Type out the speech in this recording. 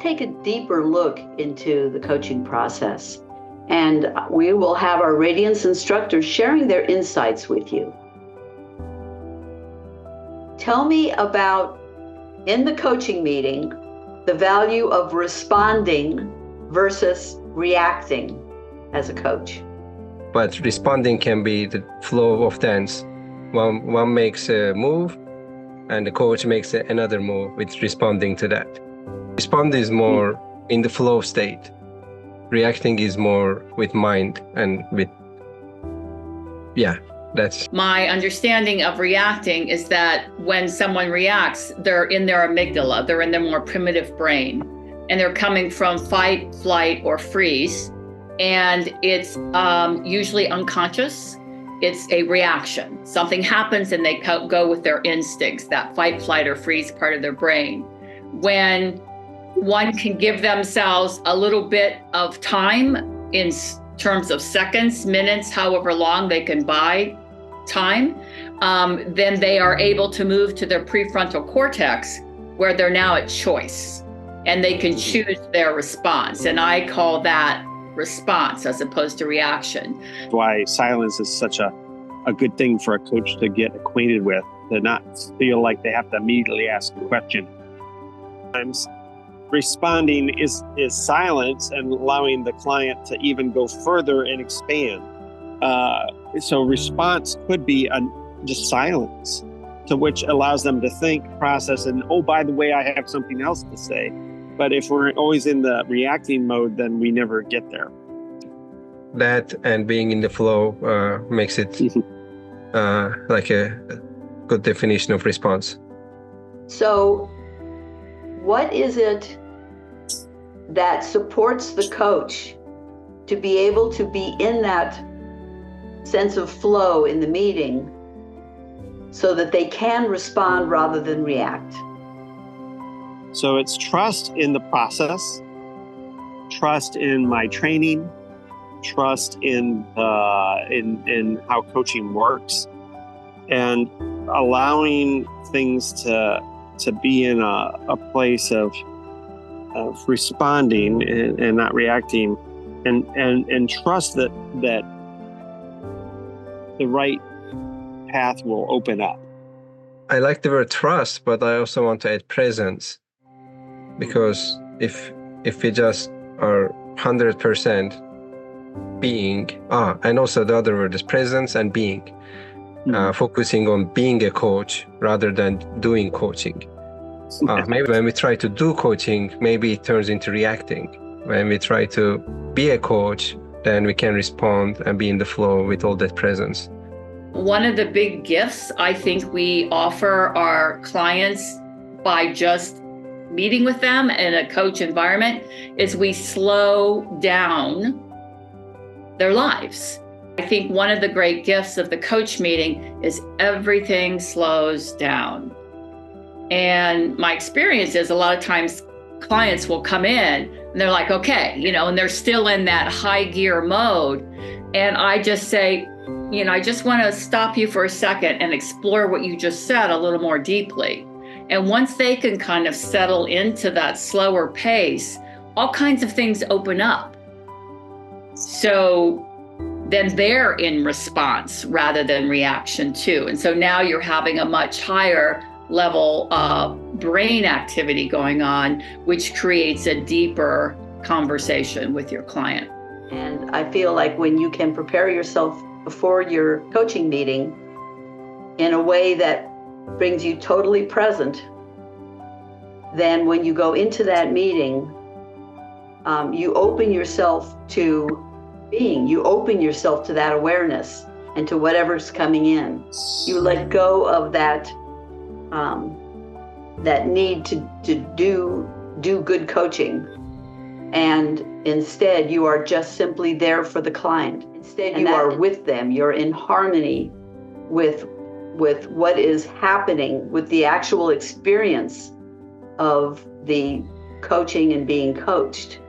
take a deeper look into the coaching process. And we will have our Radiance instructors sharing their insights with you. Tell me about, in the coaching meeting, the value of responding versus reacting as a coach. But responding can be the flow of dance. One makes a move and the coach makes another move with responding to that. Respond is more in the flow state. Reacting is more with mind and with, that's. My understanding of reacting is that when someone reacts, they're in their amygdala, they're in their more primitive brain, and they're coming from fight, flight, or freeze. And it's usually unconscious. It's a reaction. Something happens and they go with their instincts, that fight, flight, or freeze part of their brain. When one can give themselves a little bit of time in terms of seconds, minutes, however long they can buy time, then they are able to move to their prefrontal cortex where they're now at choice and they can choose their response. And I call that response as opposed to reaction. Why silence is such a good thing for a coach to get acquainted with, to not feel like they have to immediately ask a question. Sometimes responding is silence and allowing the client to even go further and expand. So response could be just silence, to which allows them to think, process, and oh, by the way, I have something else to say. But if we're always in the reacting mode, then we never get there. That and being in the flow makes it like a good definition of response. So what is it that supports the coach to be able to be in that sense of flow in the meeting so that they can respond rather than react? So it's trust in the process, trust in my training, trust in how coaching works, and allowing things to be in a place of responding and not reacting, and trust that the right path will open up. I like the word trust, but I also want to add presence. Because if we just are 100% being, and also the other word is presence and being, focusing on being a coach rather than doing coaching. Maybe when we try to do coaching, maybe it turns into reacting. When we try to be a coach, then we can respond and be in the flow with all that presence. One of the big gifts I think we offer our clients by just meeting with them in a coach environment is we slow down their lives. I think one of the great gifts of the coach meeting is everything slows down. And my experience is a lot of times clients will come in and they're like, okay, and they're still in that high gear mode. And I just say, I just want to stop you for a second and explore what you just said a little more deeply. And once they can kind of settle into that slower pace, all kinds of things open up. So then they're in response rather than reaction too. And so now you're having a much higher level of brain activity going on, which creates a deeper conversation with your client. And I feel like when you can prepare yourself before your coaching meeting in a way that brings you totally present, then when you go into that meeting, you open yourself to being, you open yourself to that awareness and to whatever's coming in. You let go of that need to do good coaching, and instead you are just simply there for the client. Instead you are with them, you're in harmony with what is happening, with the actual experience of the coaching and being coached.